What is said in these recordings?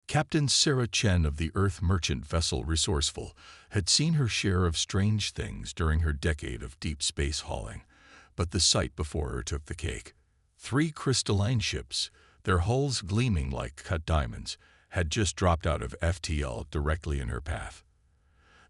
Captain Sarah Chen of the Earth merchant vessel Resourceful had seen her share of strange things during her decade of deep space hauling, but the sight before her took the cake. 3 crystalline ships, their hulls gleaming like cut diamonds, had just dropped out of FTL directly in her path.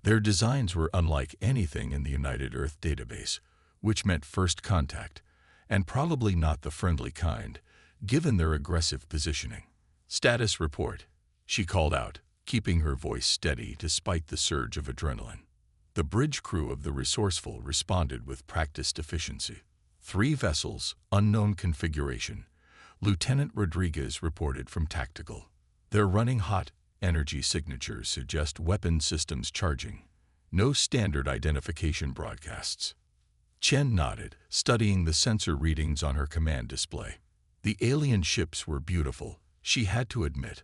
Their designs were unlike anything in the United Earth database, which meant first contact, and probably not the friendly kind, given their aggressive positioning. "Status report," she called out, keeping her voice steady despite the surge of adrenaline. The bridge crew of the Resourceful responded with practiced efficiency. 3 vessels, unknown configuration. Lieutenant Rodriguez reported from Tactical. "They're running hot. Energy signatures suggest weapon systems charging. No standard identification broadcasts." Chen nodded, studying the sensor readings on her command display. The alien ships were beautiful, she had to admit,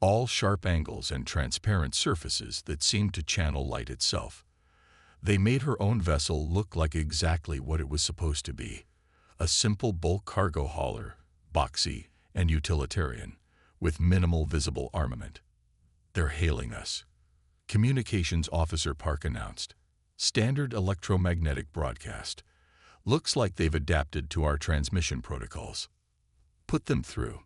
all sharp angles and transparent surfaces that seemed to channel light itself. They made her own vessel look like exactly what it was supposed to be: a simple bulk cargo hauler, boxy and utilitarian, with minimal visible armament. "They're hailing us," Communications Officer Park announced. "Standard electromagnetic broadcast. Looks like they've adapted to our transmission protocols." "Put them through."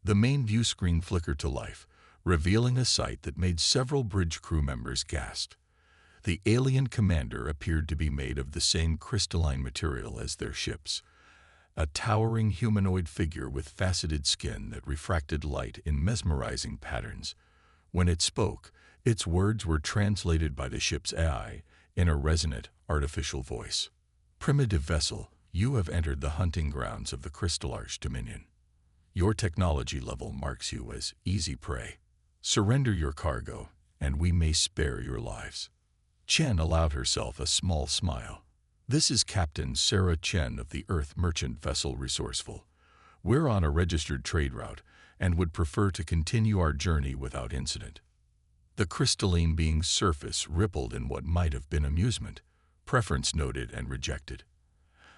The main view screen flickered to life, revealing a sight that made several bridge crew members gasp. The alien commander appeared to be made of the same crystalline material as their ships, a towering humanoid figure with faceted skin that refracted light in mesmerizing patterns. When it spoke, its words were translated by the ship's AI in a resonant, artificial voice. "Primitive vessel, you have entered the hunting grounds of the Crystal Arch Dominion. Your technology level marks you as easy prey. Surrender your cargo, and we may spare your lives." Chen allowed herself a small smile. "This is Captain Sarah Chen of the Earth merchant vessel Resourceful. We're on a registered trade route and would prefer to continue our journey without incident." The crystalline being's surface rippled in what might have been amusement, preference noted and rejected.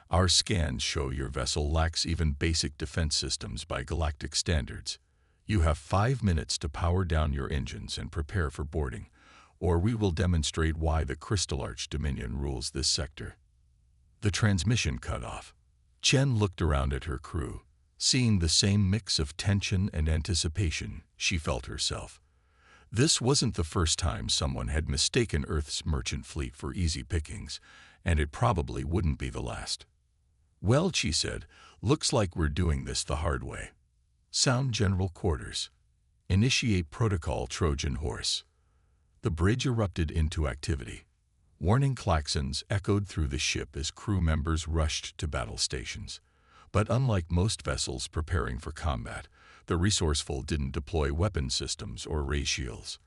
"Our scans show your vessel lacks even basic defense systems by Galactic standards. You have 5 minutes to power down your engines and prepare for boarding, or we will demonstrate why the Crystal Arch Dominion rules this sector." The transmission cut off. Chen looked around at her crew, seeing the same mix of tension and anticipation she felt herself. This wasn't the first time someone had mistaken Earth's merchant fleet for easy pickings, and it probably wouldn't be the last. "Well," she said, "looks like we're doing this the hard way. Sound general quarters. Initiate protocol Trojan Horse." The bridge erupted into activity. Warning klaxons echoed through the ship as crew members rushed to battle stations. But unlike most vessels preparing for combat, the Resourceful didn't deploy weapon systems or ray shields.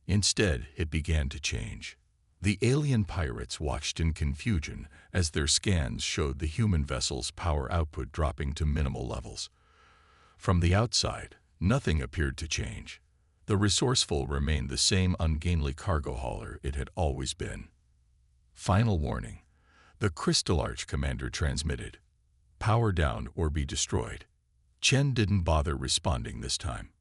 Instead, it began to change. The alien pirates watched in confusion as their scans showed the human vessel's power output dropping to minimal levels. From the outside, nothing appeared to change. The Resourceful remained the same ungainly cargo hauler it had always been. "Final warning," the Crystal Arch commander transmitted. "Power down or be destroyed." Chen didn't bother responding this time.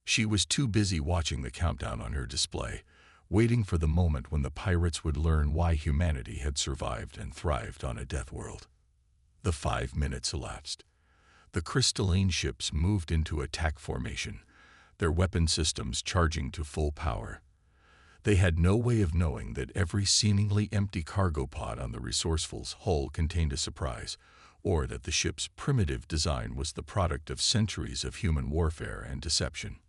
She was too busy watching the countdown on her display, waiting for the moment when the pirates would learn why humanity had survived and thrived on a death world. The 5 minutes elapsed. The crystalline ships moved into attack formation, their weapon systems charging to full power. They had no way of knowing that every seemingly empty cargo pod on the Resourceful's hull contained a surprise, or that the ship's primitive design was the product of centuries of human warfare and deception.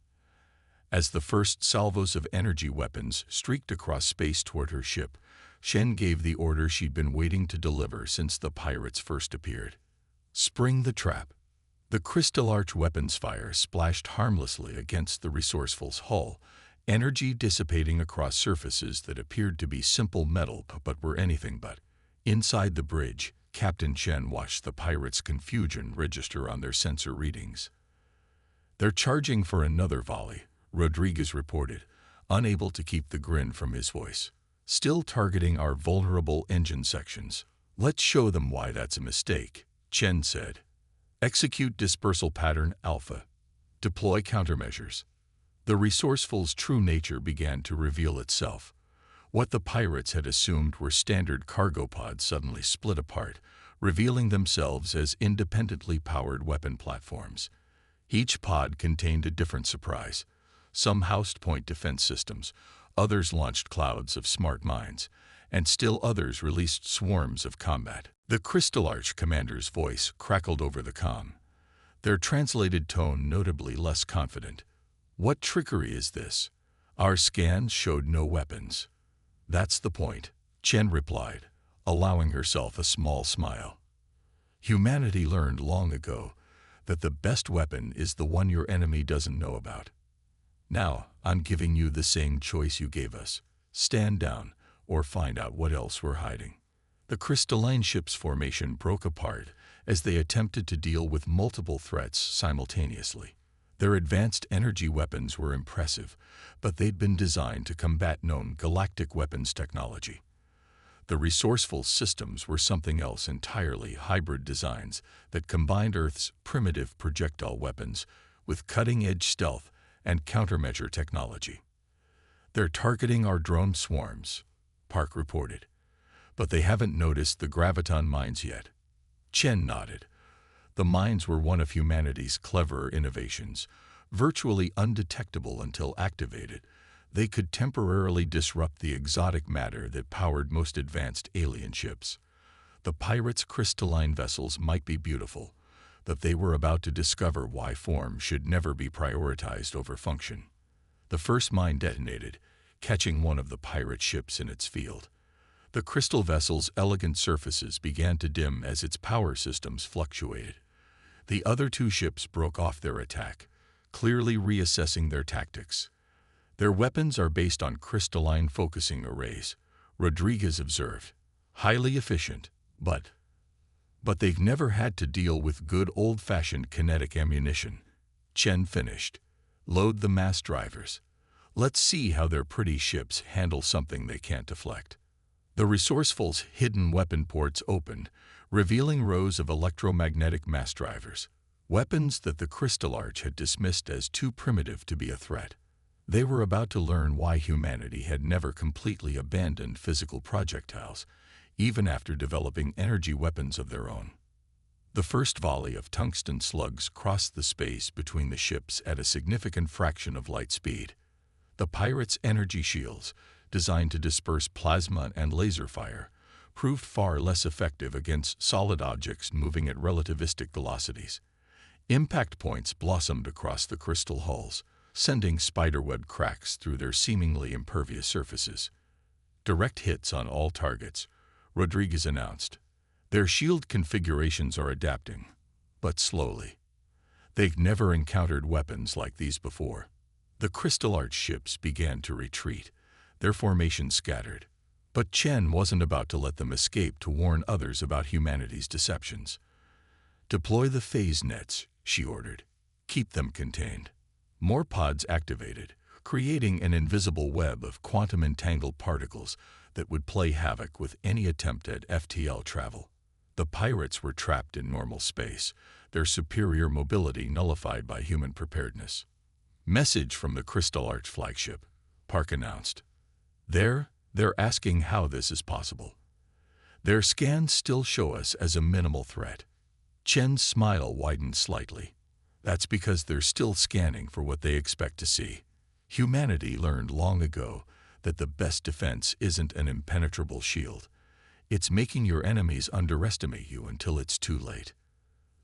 As the first salvos of energy weapons streaked across space toward her ship, Shen gave the order she'd been waiting to deliver since the pirates first appeared. "Spring the trap." The Crystal Arch weapons fire splashed harmlessly against the Resourceful's hull, energy dissipating across surfaces that appeared to be simple metal but were anything but. Inside the bridge, Captain Chen watched the pirates' confusion register on their sensor readings. "They're charging for another volley," Rodriguez reported, unable to keep the grin from his voice. "Still targeting our vulnerable engine sections. Let's show them why that's a mistake," Chen said. "Execute dispersal pattern Alpha. Deploy countermeasures." The Resourceful's true nature began to reveal itself. What the pirates had assumed were standard cargo pods suddenly split apart, revealing themselves as independently powered weapon platforms. Each pod contained a different surprise. Some housed point defense systems, others launched clouds of smart mines, and still others released swarms of combat. The Crystal Arch commander's voice crackled over the comm, their translated tone notably less confident. "What trickery is this? Our scans showed no weapons." "That's the point," Chen replied, allowing herself a small smile. "Humanity learned long ago that the best weapon is the one your enemy doesn't know about. Now, I'm giving you the same choice you gave us. Stand down or find out what else we're hiding." The crystalline ship's formation broke apart as they attempted to deal with multiple threats simultaneously. Their advanced energy weapons were impressive, but they'd been designed to combat known galactic weapons technology. The Resourceful systems were something else entirely, hybrid designs that combined Earth's primitive projectile weapons with cutting-edge stealth and countermeasure technology. "They're targeting our drone swarms," Park reported, "but they haven't noticed the graviton mines yet." Chen nodded. The mines were one of humanity's cleverer innovations. Virtually undetectable until activated, they could temporarily disrupt the exotic matter that powered most advanced alien ships. The pirates' crystalline vessels might be beautiful, but they were about to discover why form should never be prioritized over function. The first mine detonated, catching one of the pirate ships in its field. The crystal vessel's elegant surfaces began to dim as its power systems fluctuated. The other two ships broke off their attack, clearly reassessing their tactics. "Their weapons are based on crystalline focusing arrays," Rodriguez observed. "Highly efficient, but they've never had to deal with good old-fashioned kinetic ammunition." Chen finished. "Load the mass drivers. Let's see how their pretty ships handle something they can't deflect." The Resourceful's hidden weapon ports opened, revealing rows of electromagnetic mass drivers, weapons that the Crystal Arch had dismissed as too primitive to be a threat. They were about to learn why humanity had never completely abandoned physical projectiles, even after developing energy weapons of their own. The first volley of tungsten slugs crossed the space between the ships at a significant fraction of light speed. The pirates' energy shields, designed to disperse plasma and laser fire, proved far less effective against solid objects moving at relativistic velocities. Impact points blossomed across the crystal hulls, sending spiderweb cracks through their seemingly impervious surfaces. "Direct hits on all targets," Rodriguez announced. "Their shield configurations are adapting, but slowly. They've never encountered weapons like these before." The Crystal Arch ships began to retreat, their formation scattered. But Chen wasn't about to let them escape to warn others about humanity's deceptions. "Deploy the phase nets," she ordered. "Keep them contained." More pods activated, creating an invisible web of quantum-entangled particles that would play havoc with any attempt at FTL travel. The pirates were trapped in normal space, their superior mobility nullified by human preparedness. "Message from the Crystal Arch flagship," Park announced. They're asking how this is possible. "Their scans still show us as a minimal threat." Chen's smile widened slightly. "That's because they're still scanning for what they expect to see. Humanity learned long ago that the best defense isn't an impenetrable shield. It's making your enemies underestimate you until it's too late."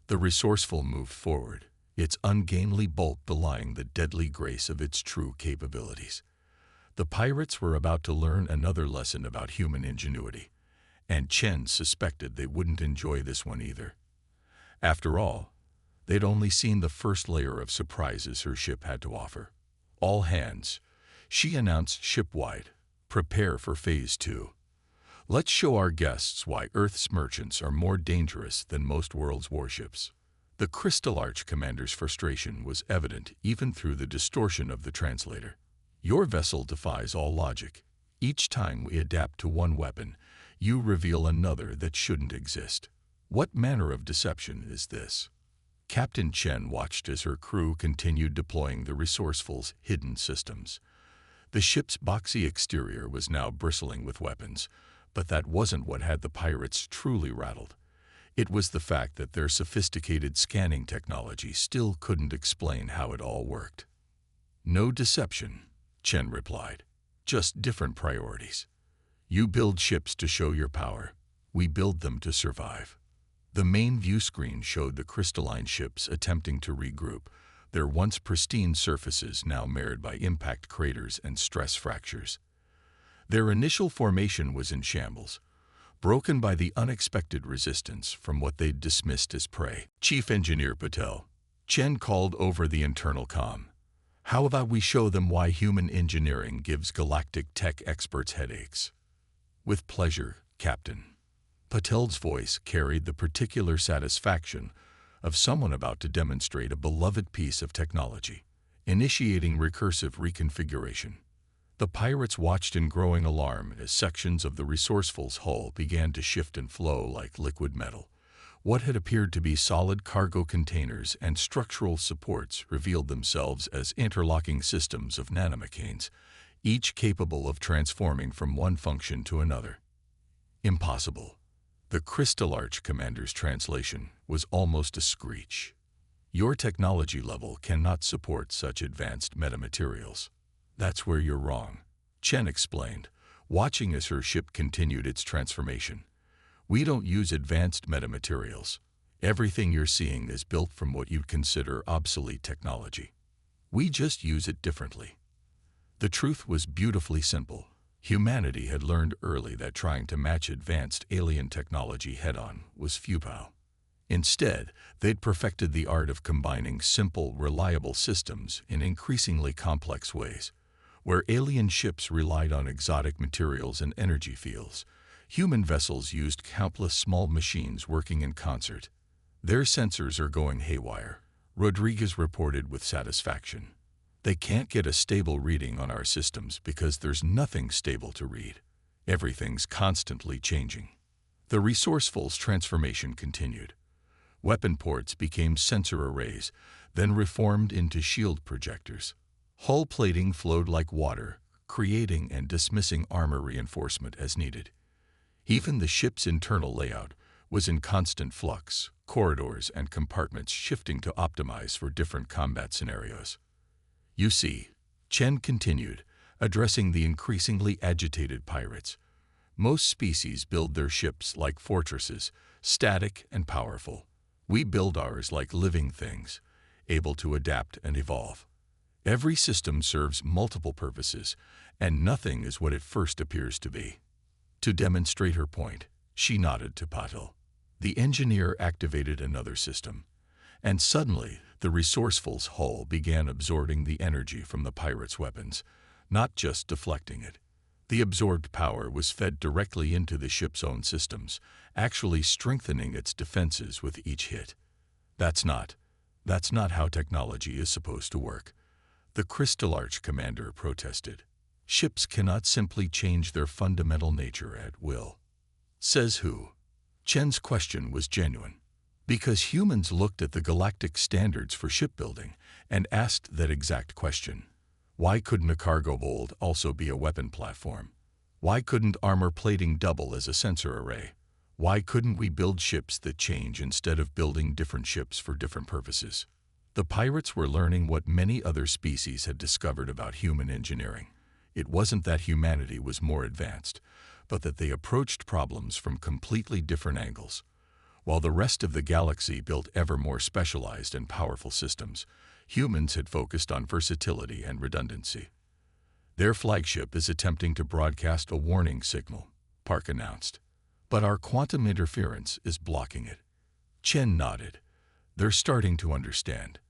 The Resourceful moved forward, its ungainly bulk belying the deadly grace of its true capabilities. The pirates were about to learn another lesson about human ingenuity, and Chen suspected they wouldn't enjoy this one either. After all, they'd only seen the first layer of surprises her ship had to offer. "All hands," she announced shipwide, "prepare for Phase 2. Let's show our guests why Earth's merchants are more dangerous than most worlds' warships." The Crystal Arch commander's frustration was evident even through the distortion of the translator. "Your vessel defies all logic. Each time we adapt to one weapon, you reveal another that shouldn't exist. What manner of deception is this?" Captain Chen watched as her crew continued deploying the Resourceful's hidden systems. The ship's boxy exterior was now bristling with weapons, but that wasn't what had the pirates truly rattled. It was the fact that their sophisticated scanning technology still couldn't explain how it all worked. "No deception," Chen replied. "Just different priorities. You build ships to show your power. We build them to survive." The main view screen showed the crystalline ships attempting to regroup, their once pristine surfaces now marred by impact craters and stress fractures. Their initial formation was in shambles, broken by the unexpected resistance from what they'd dismissed as prey. "Chief Engineer Patel," Chen called over the internal comm. "How about we show them why human engineering gives galactic tech experts headaches?" "With pleasure, Captain." Patel's voice carried the particular satisfaction of someone about to demonstrate a beloved piece of technology, initiating recursive reconfiguration. The pirates watched in growing alarm as sections of the Resourceful's hull began to shift and flow like liquid metal. What had appeared to be solid cargo containers and structural supports revealed themselves as interlocking systems of nanomechanes, each capable of transforming from one function to another. "Impossible." The Crystal Arch commander's translation was almost a screech. "Your technology level cannot support such advanced metamaterials." "That's where you're wrong," Chen explained, watching as her ship continued its transformation. "We don't use advanced metamaterials. Everything you're seeing is built from what you'd consider obsolete technology. We just use it differently." The truth was beautifully simple. Humanity had learned early that trying to match advanced alien technology head-on was futile. Instead, they'd perfected the art of combining simple, reliable systems in increasingly complex ways. Where alien ships relied on exotic materials and energy fields, human vessels used countless small machines working in concert. "Their sensors are going haywire," Rodriguez reported with satisfaction. "They can't get a stable reading on our systems because there's nothing stable to read. Everything's constantly changing." The Resourceful's transformation continued. Weapon ports became sensor arrays, then reformed into shield projectors. Hull plating flowed like water, creating and dismissing armor reinforcement as needed. Even the ship's internal layout was in constant flux, corridors and compartments shifting to optimize for different combat scenarios. "You see," Chen continued, addressing the increasingly agitated pirates, "most species build their ships like fortresses, static and powerful. We build ours like living things, able to adapt and evolve. Every system serves multiple purposes, and nothing is what it first appears to be." To demonstrate her point, she nodded to Patel. The engineer activated another system, and suddenly the Resourceful's hull began absorbing the energy from the pirates' weapons, not just deflecting it. The absorbed power was fed directly into the ship's own systems, actually strengthening its defenses with each hit. That's not how technology is supposed to work," the Crystal Arch commander protested. "Ships cannot simply change their fundamental nature at will." "Says who?" Chen's question was genuine. Because humans looked at the galactic standards for shipbuilding and asked that exact question. Why couldn't a cargo hold also be a weapon platform? Why couldn't armor plating double as a sensor array? Why couldn't we build ships that change instead of building different ships for different purposes? The pirates were learning what many other species had discovered about human engineering. It wasn't that humanity was more advanced, but that they approached problems from completely different angles. While the rest of the galaxy built ever more specialized and powerful systems, humans had focused on versatility and redundancy. "Their flagship is attempting to broadcast a warning signal," Park announced. "But our quantum interference is blocking it." Chen nodded. "They're starting to understand.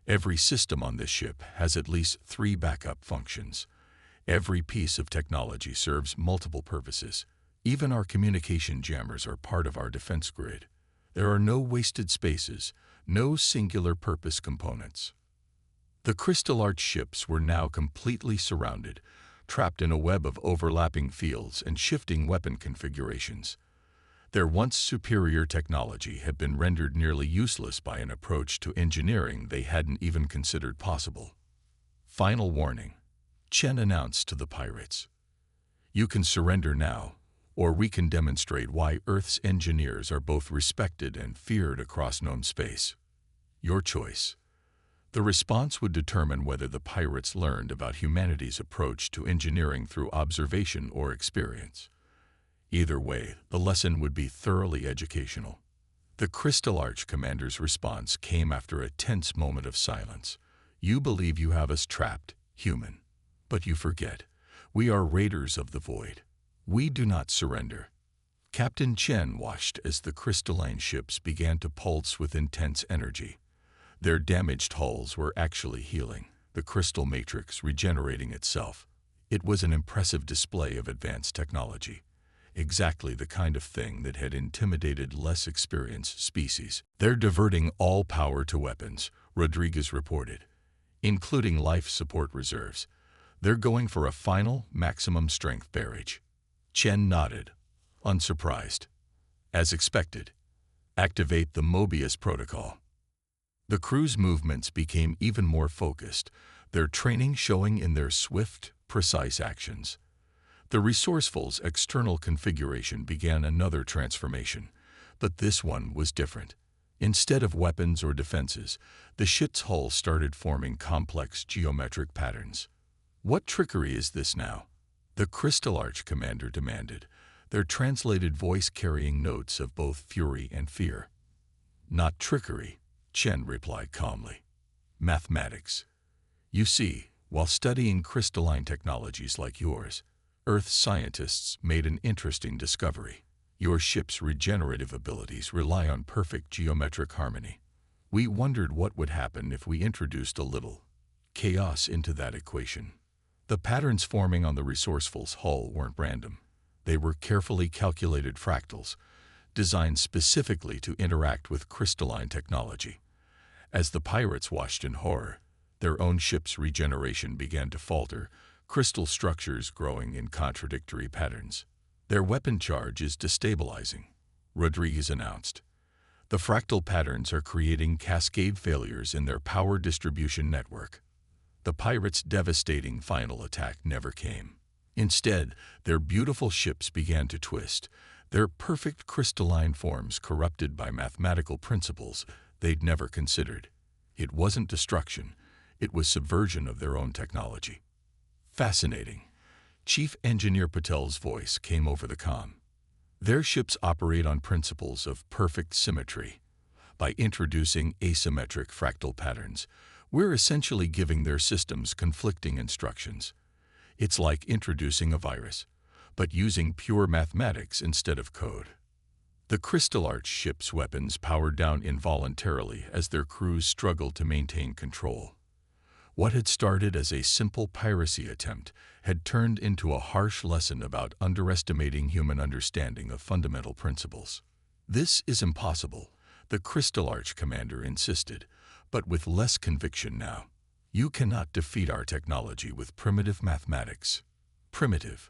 Every system on this ship has at least 3 backup functions. Every piece of technology serves multiple purposes. Even our communication jammers are part of our defense grid. There are no wasted spaces, no singular purpose components." The Crystal Arch ships were now completely surrounded, trapped in a web of overlapping fields and shifting weapon configurations. Their once superior technology had been rendered nearly useless by an approach to engineering they hadn't even considered possible. Final warning, Chen announced to the pirates. You can surrender now, or we can demonstrate why Earth's engineers are both respected and feared across known space. Your choice. The response would determine whether the pirates learned about humanity's approach to engineering through observation or experience. Either way, the lesson would be thoroughly educational. The Crystal Arch commander's response came after a tense moment of silence. You believe you have us trapped, human. But you forget. We are raiders of the void. We do not surrender. Captain Chen watched as the crystalline ships began to pulse with intense energy. Their damaged hulls were actually healing, the crystal matrix regenerating itself. It was an impressive display of advanced technology. Exactly the kind of thing that had intimidated less experienced species. They're diverting all power to weapons, Rodriguez reported, including life support reserves. They're going for a final, maximum strength barrage. Chen nodded, unsurprised. As expected, activate the Mobius protocol. The crew's movements became even more focused, their training showing in their swift, precise actions. The Resourceful's external configuration began another transformation, but this one was different. Instead of weapons or defenses, the ship's hull started forming complex geometric patterns. What trickery is this now? The Crystal Arch commander demanded, their translated voice carrying notes of both fury and fear. Not trickery, Chen replied calmly. Mathematics. You see, while studying crystalline technologies like yours, Earth scientists made an interesting discovery. Your ship's regenerative abilities rely on perfect geometric harmony. We wondered what would happen if we introduced a little chaos into that equation. The patterns forming on the Resourceful's hull weren't random. They were carefully calculated fractals, designed specifically to interact with crystalline technology. As the pirates watched in horror, their own ship's regeneration began to falter, crystal structures growing in contradictory patterns. Their weapon charge is destabilizing, Rodriguez announced. The fractal patterns are creating cascade failures in their power distribution network. The pirates' devastating final attack never came. Instead, their beautiful ships began to twist, their perfect crystalline forms corrupted by mathematical principles they'd never considered. It wasn't destruction, it was subversion of their own technology. Fascinating. Chief Engineer Patel's voice came over the comm. Their ships operate on principles of perfect symmetry. By introducing asymmetric fractal patterns, we're essentially giving their systems conflicting instructions. It's like introducing a virus, but using pure mathematics instead of code. The Crystal Arch ship's weapons powered down involuntarily as their crews struggled to maintain control. What had started as a simple piracy attempt had turned into a harsh lesson about underestimating human understanding of fundamental principles. This is impossible, the Crystal Arch commander insisted, but with less conviction now. You cannot defeat our technology with primitive mathematics. Primitive.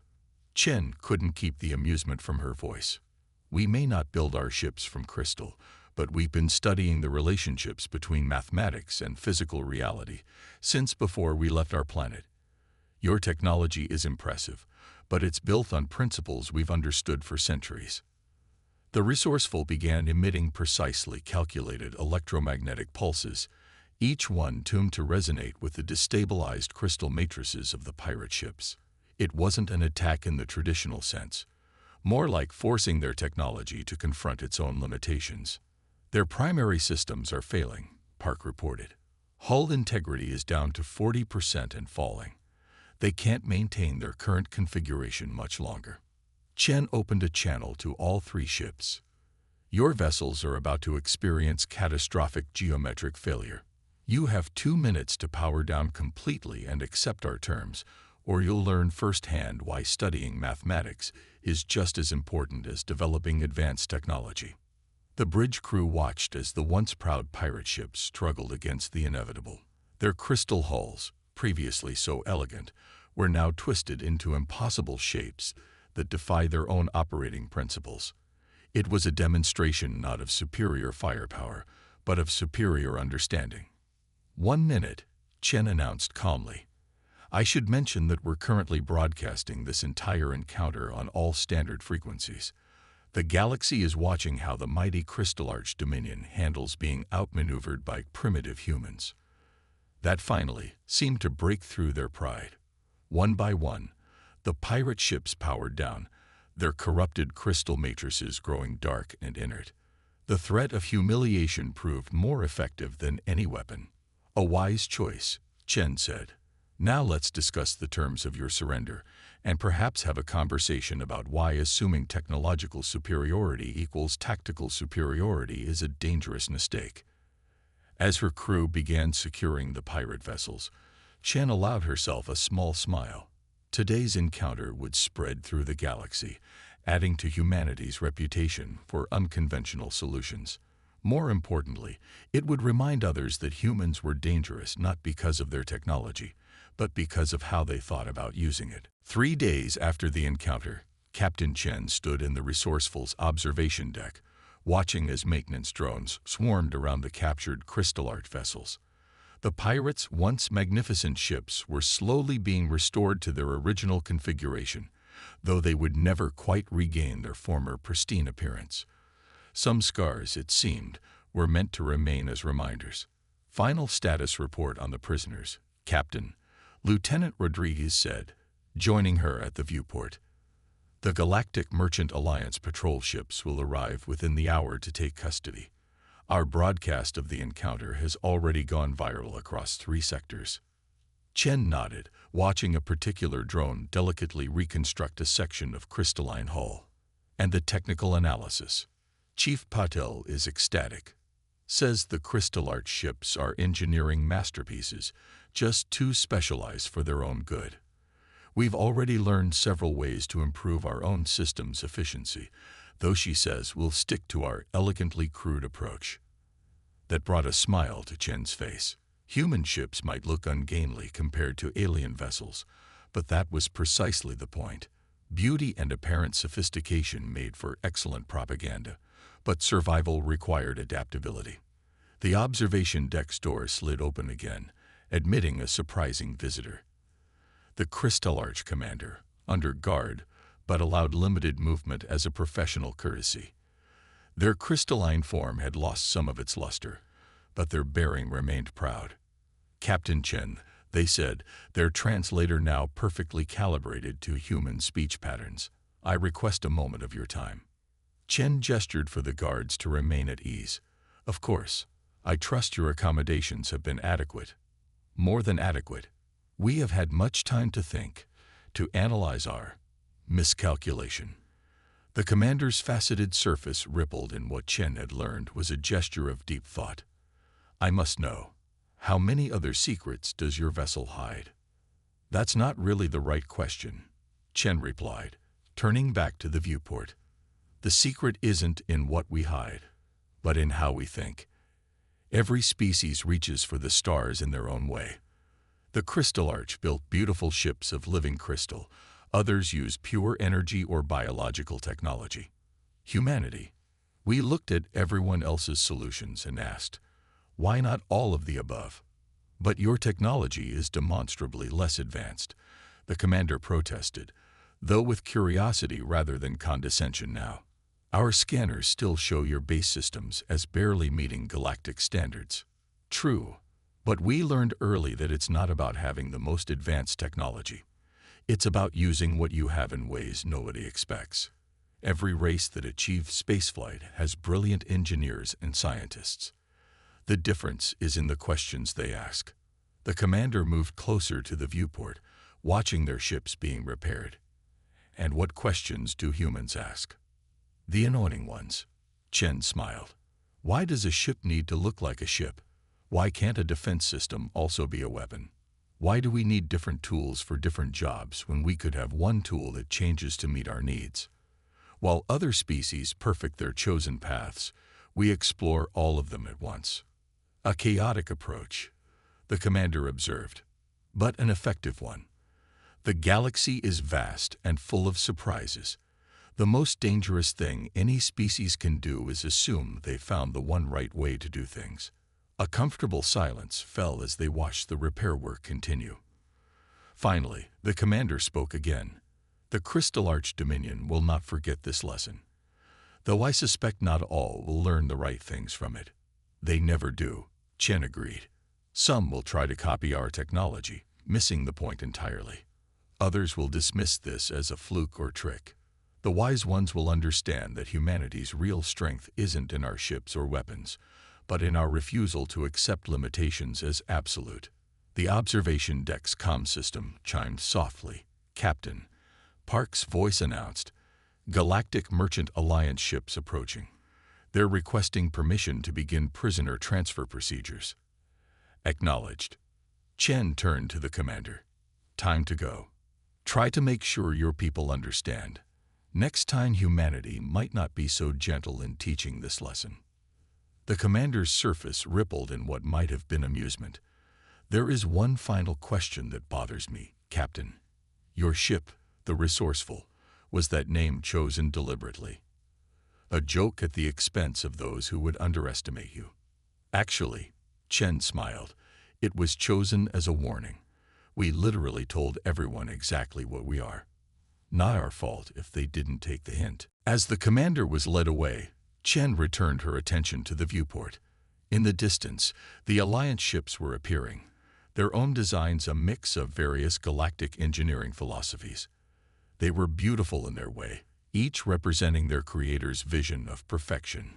Chen couldn't keep the amusement from her voice. We may not build our ships from crystal, but we've been studying the relationships between mathematics and physical reality since before we left our planet. Your technology is impressive, but it's built on principles we've understood for centuries. The Resourceful began emitting precisely calculated electromagnetic pulses, each one tuned to resonate with the destabilized crystal matrices of the pirate ships. It wasn't an attack in the traditional sense, more like forcing their technology to confront its own limitations. Their primary systems are failing, Park reported. Hull integrity is down to 40% and falling. They can't maintain their current configuration much longer. Chen opened a channel to all three ships. Your vessels are about to experience catastrophic geometric failure. You have 2 minutes to power down completely and accept our terms, or you'll learn firsthand why studying mathematics is just as important as developing advanced technology. The bridge crew watched as the once proud pirate ships struggled against the inevitable. Their crystal hulls, previously so elegant, were now twisted into impossible shapes that defy their own operating principles. It was a demonstration not of superior firepower, but of superior understanding. 1 minute, Chen announced calmly. I should mention that we're currently broadcasting this entire encounter on all standard frequencies. The galaxy is watching how the mighty Crystal Arch Dominion handles being outmaneuvered by primitive humans. That finally seemed to break through their pride. One by one, the pirate ships powered down, their corrupted crystal matrices growing dark and inert. The threat of humiliation proved more effective than any weapon. A wise choice, Chen said. Now let's discuss the terms of your surrender, and perhaps have a conversation about why assuming technological superiority equals tactical superiority is a dangerous mistake. As her crew began securing the pirate vessels, Chen allowed herself a small smile. Today's encounter would spread through the galaxy, adding to humanity's reputation for unconventional solutions. More importantly, it would remind others that humans were dangerous not because of their technology, but because of how they thought about using it. 3 days after the encounter, Captain Chen stood in the Resourceful's observation deck, watching as maintenance drones swarmed around the captured Crystal Arch vessels. The pirates' once magnificent ships were slowly being restored to their original configuration, though they would never quite regain their former pristine appearance. Some scars, it seemed, were meant to remain as reminders. Final status report on the prisoners, Captain. Lieutenant Rodriguez said, joining her at the viewport. The Galactic Merchant Alliance patrol ships will arrive within the hour to take custody. Our broadcast of the encounter has already gone viral across 3 sectors. Chen nodded, watching a particular drone delicately reconstruct a section of crystalline hull. And the technical analysis. Chief Patel is ecstatic. Says the Crystal Arch ships are engineering masterpieces, just too specialized for their own good. We've already learned several ways to improve our own system's efficiency, though she says we'll stick to our elegantly crude approach. That brought a smile to Chen's face. Human ships might look ungainly compared to alien vessels, but that was precisely the point. Beauty and apparent sophistication made for excellent propaganda, but survival required adaptability. The observation deck's door slid open again, admitting a surprising visitor. The Crystal Arch commander, under guard, but allowed limited movement as a professional courtesy. Their crystalline form had lost some of its luster, but their bearing remained proud. Captain Chen, they said, their translator now perfectly calibrated to human speech patterns. I request a moment of your time. Chen gestured for the guards to remain at ease. Of course, I trust your accommodations have been adequate. More than adequate. We have had much time to think, to analyze our miscalculation. The commander's faceted surface rippled in what Chen had learned was a gesture of deep thought. I must know, how many other secrets does your vessel hide? That's not really the right question, Chen replied, turning back to the viewport. The secret isn't in what we hide, but in how we think. Every species reaches for the stars in their own way. The Crystal Arch built beautiful ships of living crystal. Others use pure energy or biological technology. Humanity. We looked at everyone else's solutions and asked, why not all of the above? But your technology is demonstrably less advanced, the commander protested, though with curiosity rather than condescension now. Our scanners still show your base systems as barely meeting galactic standards. True, but we learned early that it's not about having the most advanced technology. It's about using what you have in ways nobody expects. Every race that achieves spaceflight has brilliant engineers and scientists. The difference is in the questions they ask. The commander moved closer to the viewport, watching their ships being repaired. And what questions do humans ask? The annoying ones. Chen smiled. Why does a ship need to look like a ship? Why can't a defense system also be a weapon? Why do we need different tools for different jobs when we could have one tool that changes to meet our needs? While other species perfect their chosen paths, we explore all of them at once. A chaotic approach, the commander observed, but an effective one. The galaxy is vast and full of surprises. The most dangerous thing any species can do is assume they found the one right way to do things. A comfortable silence fell as they watched the repair work continue. Finally, the commander spoke again. The Crystal Arch Dominion will not forget this lesson. Though I suspect not all will learn the right things from it. They never do, Chen agreed. Some will try to copy our technology, missing the point entirely. Others will dismiss this as a fluke or trick. The wise ones will understand that humanity's real strength isn't in our ships or weapons, but in our refusal to accept limitations as absolute. The observation deck's comm system chimed softly. Captain, Park's voice announced, Galactic Merchant Alliance ships approaching. They're requesting permission to begin prisoner transfer procedures. Acknowledged. Chen turned to the commander. Time to go. Try to make sure your people understand. Next time humanity might not be so gentle in teaching this lesson. The commander's surface rippled in what might have been amusement. There is one final question that bothers me, Captain. Your ship, the Resourceful, was that name chosen deliberately? A joke at the expense of those who would underestimate you? Actually, Chen smiled, it was chosen as a warning. We literally told everyone exactly what we are. Not our fault if they didn't take the hint. As the commander was led away, Chen returned her attention to the viewport. In the distance, the Alliance ships were appearing, their own designs a mix of various galactic engineering philosophies. They were beautiful in their way, each representing their creator's vision of perfection.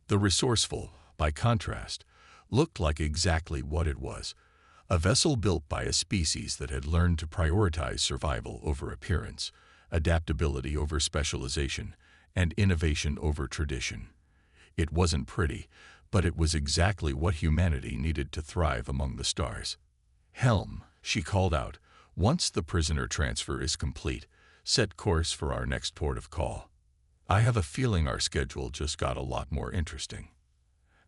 The Resourceful, by contrast, looked like exactly what it was, a vessel built by a species that had learned to prioritize survival over appearance, adaptability over specialization, and innovation over tradition. It wasn't pretty, but it was exactly what humanity needed to thrive among the stars. Helm, she called out, once the prisoner transfer is complete, set course for our next port of call. I have a feeling our schedule just got a lot more interesting.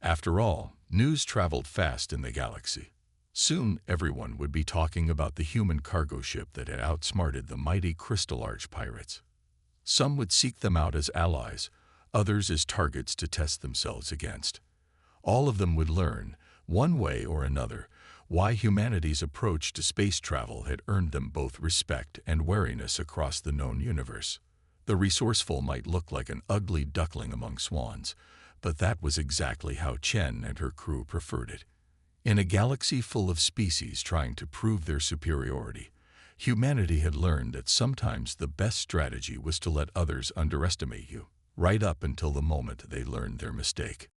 After all, news traveled fast in the galaxy. Soon everyone would be talking about the human cargo ship that had outsmarted the mighty Crystal Arch pirates. Some would seek them out as allies, others as targets to test themselves against. All of them would learn, one way or another, why humanity's approach to space travel had earned them both respect and wariness across the known universe. The Resourceful might look like an ugly duckling among swans, but that was exactly how Chen and her crew preferred it. In a galaxy full of species trying to prove their superiority, humanity had learned that sometimes the best strategy was to let others underestimate you, right up until the moment they learned their mistake.